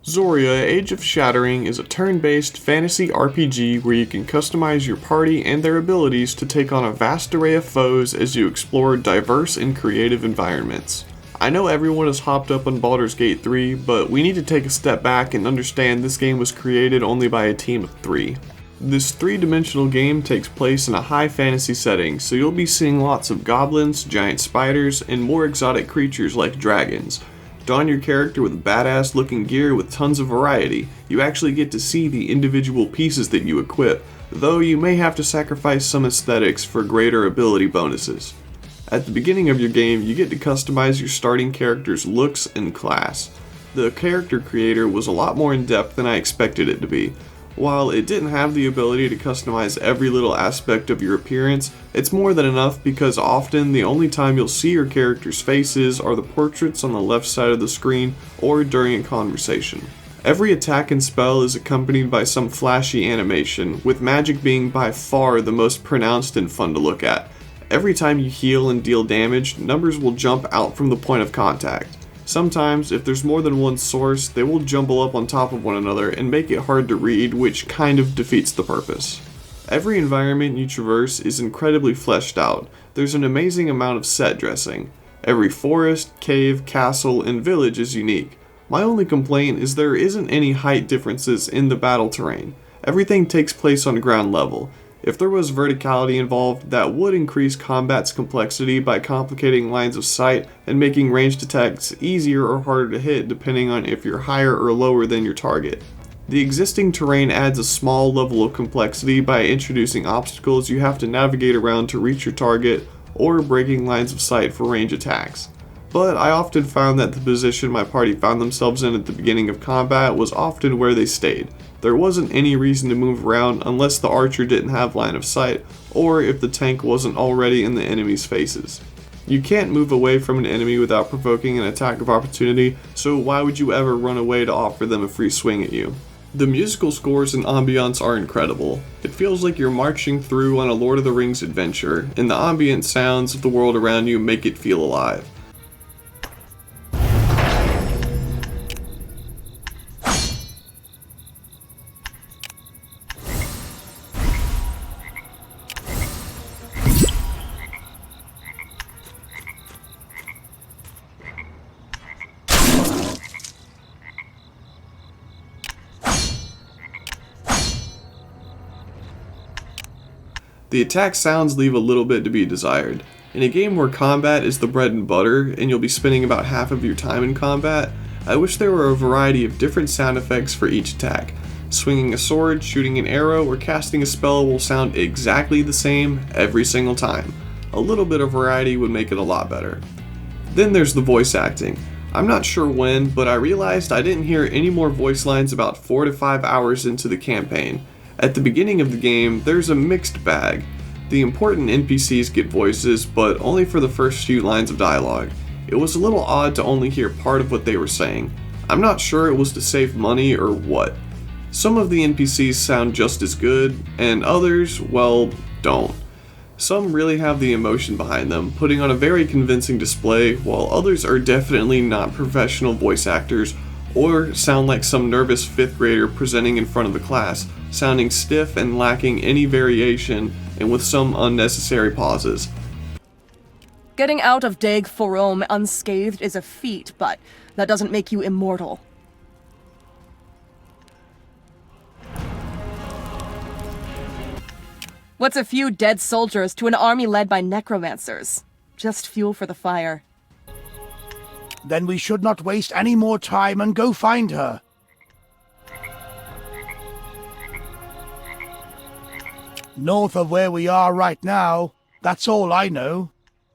Zoria Age of Shattering is a turn-based fantasy RPG where you can customize your party and their abilities to take on a vast array of foes as you explore diverse and creative environments. I know everyone is hopped up on Baldur's Gate 3, but we need to take a step back and understand this game was created only by a team of 3. This three-dimensional game takes place in a high fantasy setting, so you'll be seeing lots of goblins, giant spiders, and more exotic creatures like dragons. Don your character with badass looking gear with tons of variety. You actually get to see the individual pieces that you equip, though you may have to sacrifice some aesthetics for greater ability bonuses. At the beginning of your game, you get to customize your starting character's looks and class. The character creator was a lot more in depth than I expected it to be. While it didn't have the ability to customize every little aspect of your appearance, it's more than enough because often the only time you'll see your character's faces are the portraits on the left side of the screen or during a conversation. Every attack and spell is accompanied by some flashy animation, with magic being by far the most pronounced and fun to look at. Every time you heal and deal damage, numbers will jump out from the point of contact. Sometimes, if there's more than one source, they will jumble up on top of one another and make it hard to read, which kind of defeats the purpose. Every environment you traverse is incredibly fleshed out. There's an amazing amount of set dressing. Every forest, cave, castle, and village is unique. My only complaint is there isn't any height differences in the battle terrain. Everything takes place on ground level. If there was verticality involved, that would increase combat's complexity by complicating lines of sight and making ranged attacks easier or harder to hit depending on if you're higher or lower than your target. The existing terrain adds a small level of complexity by introducing obstacles you have to navigate around to reach your target or breaking lines of sight for range attacks. But I often found that the position my party found themselves in at the beginning of combat was often where they stayed. There wasn't any reason to move around unless the archer didn't have line of sight, or if the tank wasn't already in the enemy's faces. You can't move away from an enemy without provoking an attack of opportunity, so why would you ever run away to offer them a free swing at you? The musical scores and ambiance are incredible. It feels like you're marching through on a Lord of the Rings adventure, and the ambient sounds of the world around you make it feel alive. The attack sounds leave a little bit to be desired. In a game where combat is the bread and butter, and you'll be spending about half of your time in combat, I wish there were a variety of different sound effects for each attack. Swinging a sword, shooting an arrow, or casting a spell will sound exactly the same every single time. A little bit of variety would make it a lot better. Then there's the voice acting. I'm not sure when, but I realized I didn't hear any more voice lines about 4 to 5 hours into the campaign. At the beginning of the game, there's a mixed bag. The important NPCs get voices, but only for the first few lines of dialogue. It was a little odd to only hear part of what they were saying. I'm not sure it was to save money or what. Some of the NPCs sound just as good, and others, well, don't. Some really have the emotion behind them, putting on a very convincing display, while others are definitely not professional voice actors, or sound like some nervous 5th grader presenting in front of the class, sounding stiff and lacking any variation, and with some unnecessary pauses. Getting out of Dag Forom unscathed is a feat, but that doesn't make you immortal. What's a few dead soldiers to an army led by necromancers? Just fuel for the fire. Then we should not waste any more time and go find her. North of where we are right now, that's all I know.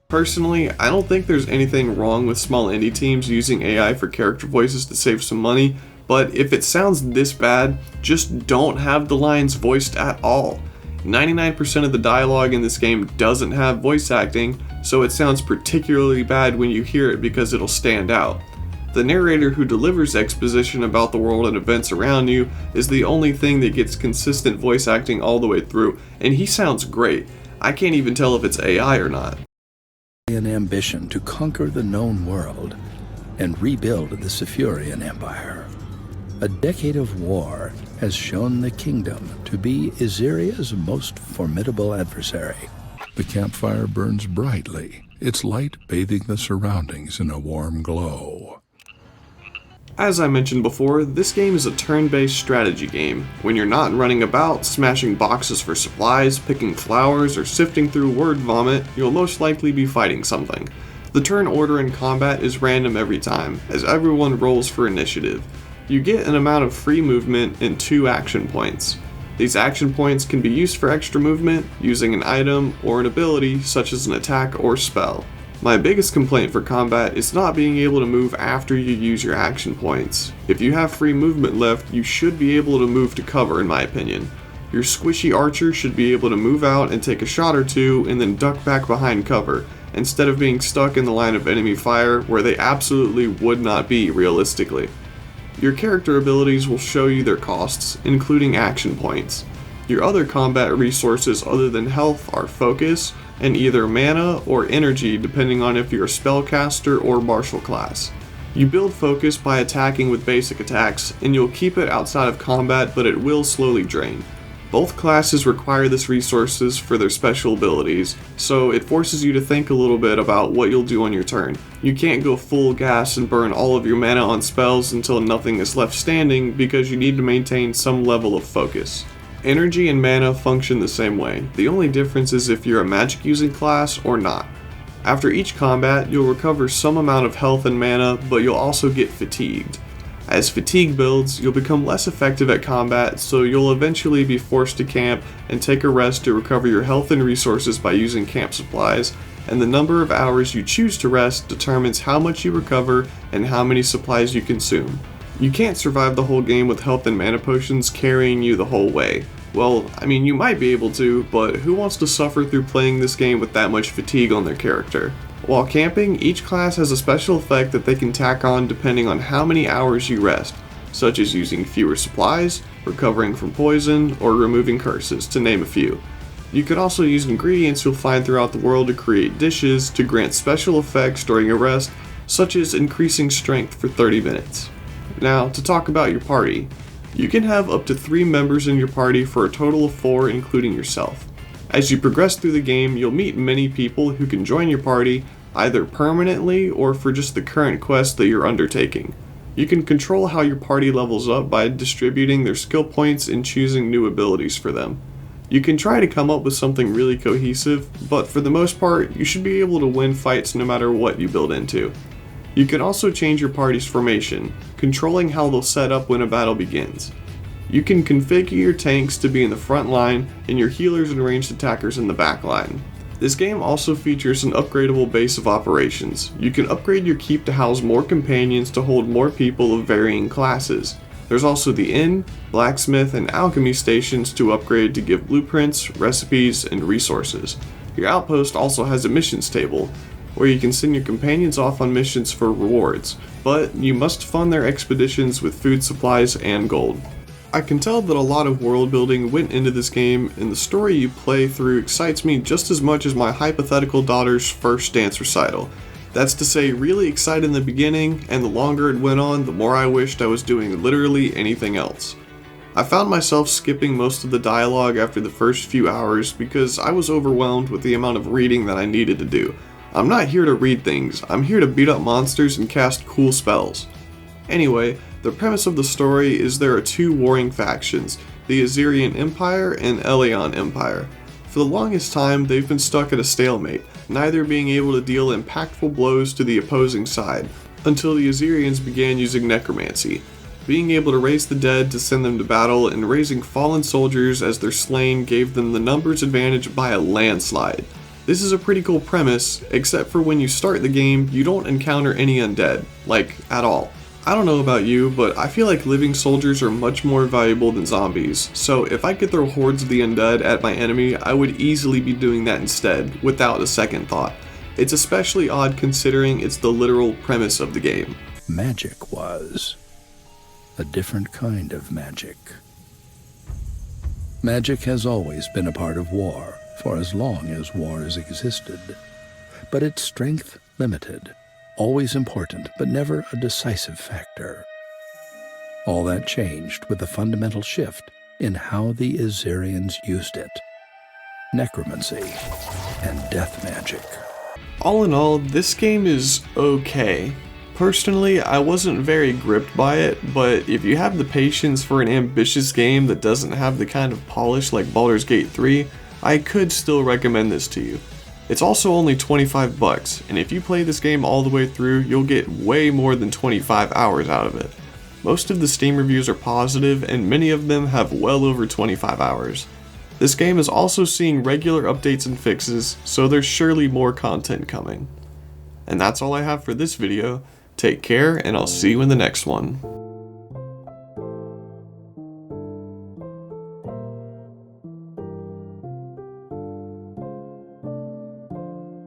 Personally, I don't think there's anything wrong with small indie teams using AI for character voices to save some money, but if it sounds this bad, just don't have the lines voiced at all. 99% of the dialogue in this game doesn't have voice acting, so it sounds particularly bad when you hear it because it'll stand out. The narrator who delivers exposition about the world and events around you is the only thing that gets consistent voice acting all the way through, and he sounds great. I can't even tell if it's AI or not. An ambition to conquer the known world and rebuild the Cephurian Empire. A decade of war has shown the kingdom to be Izeria's most formidable adversary. The campfire burns brightly, its light bathing the surroundings in a warm glow. As I mentioned before, this game is a turn-based strategy game. When you're not running about, smashing boxes for supplies, picking flowers, or sifting through word vomit, you'll most likely be fighting something. The turn order in combat is random every time, as everyone rolls for initiative. You get an amount of free movement and 2 action points. These action points can be used for extra movement, using an item or an ability such as an attack or spell. My biggest complaint for combat is not being able to move after you use your action points. If you have free movement left, you should be able to move to cover, in my opinion. Your squishy archer should be able to move out and take a shot or two and then duck back behind cover, instead of being stuck in the line of enemy fire where they absolutely would not be realistically. Your character abilities will show you their costs, including action points. Your other combat resources other than health are focus, and either mana or energy depending on if you're a spellcaster or martial class. You build focus by attacking with basic attacks, and you'll keep it outside of combat, but it will slowly drain. Both classes require this resources for their special abilities, so it forces you to think a little bit about what you'll do on your turn. You can't go full gas and burn all of your mana on spells until nothing is left standing because you need to maintain some level of focus. Energy and mana function the same way. The only difference is if you're a magic using class or not. After each combat, you'll recover some amount of health and mana, but you'll also get fatigued. As fatigue builds, you'll become less effective at combat, so you'll eventually be forced to camp and take a rest to recover your health and resources by using camp supplies, and the number of hours you choose to rest determines how much you recover and how many supplies you consume. You can't survive the whole game with health and mana potions carrying you the whole way. Well, I mean, you might be able to, but who wants to suffer through playing this game with that much fatigue on their character? While camping, each class has a special effect that they can tack on depending on how many hours you rest, such as using fewer supplies, recovering from poison, or removing curses, to name a few. You can also use ingredients you'll find throughout the world to create dishes to grant special effects during a rest, such as increasing strength for 30 minutes. Now, to talk about your party. You can have up to 3 members in your party for a total of 4 including yourself. As you progress through the game, you'll meet many people who can join your party, either permanently or for just the current quest that you're undertaking. You can control how your party levels up by distributing their skill points and choosing new abilities for them. You can try to come up with something really cohesive, but for the most part, you should be able to win fights no matter what you build into. You can also change your party's formation, controlling how they'll set up when a battle begins. You can configure your tanks to be in the front line and your healers and ranged attackers in the back line. This game also features an upgradable base of operations. You can upgrade your keep to house more companions to hold more people of varying classes. There's also the inn, blacksmith, and alchemy stations to upgrade to give blueprints, recipes, and resources. Your outpost also has a missions table, where you can send your companions off on missions for rewards, but you must fund their expeditions with food supplies and gold. I can tell that a lot of world building went into this game, and the story you play through excites me just as much as my hypothetical daughter's first dance recital. That's to say, really excited in the beginning, and the longer it went on, the more I wished I was doing literally anything else. I found myself skipping most of the dialogue after the first few hours because I was overwhelmed with the amount of reading that I needed to do. I'm not here to read things, I'm here to beat up monsters and cast cool spells. Anyway, the premise of the story is there are 2 warring factions, the Azerian Empire and Eleon Empire. For the longest time, they've been stuck at a stalemate, neither being able to deal impactful blows to the opposing side, until the Azerians began using necromancy, being able to raise the dead to send them to battle, and raising fallen soldiers as their slain gave them the numbers advantage by a landslide. This is a pretty cool premise, except for when you start the game, you don't encounter any undead, like, at all. I don't know about you, but I feel like living soldiers are much more valuable than zombies, so if I could throw hordes of the undead at my enemy, I would easily be doing that instead, without a second thought. It's especially odd considering it's the literal premise of the game. Magic was a different kind of magic. Magic has always been a part of war, for as long as wars existed, but its strength limited, always important but never a decisive factor. All that changed with the fundamental shift in how the Azerians used it. Necromancy and death magic. All in all, this game is okay. Personally, I wasn't very gripped by it, but if you have the patience for an ambitious game that doesn't have the kind of polish like Baldur's Gate 3, I could still recommend this to you. It's also only $25, and if you play this game all the way through, you'll get way more than 25 hours out of it. Most of the Steam reviews are positive, and many of them have well over 25 hours. This game is also seeing regular updates and fixes, so there's surely more content coming. And that's all I have for this video. Take care, and I'll see you in the next one.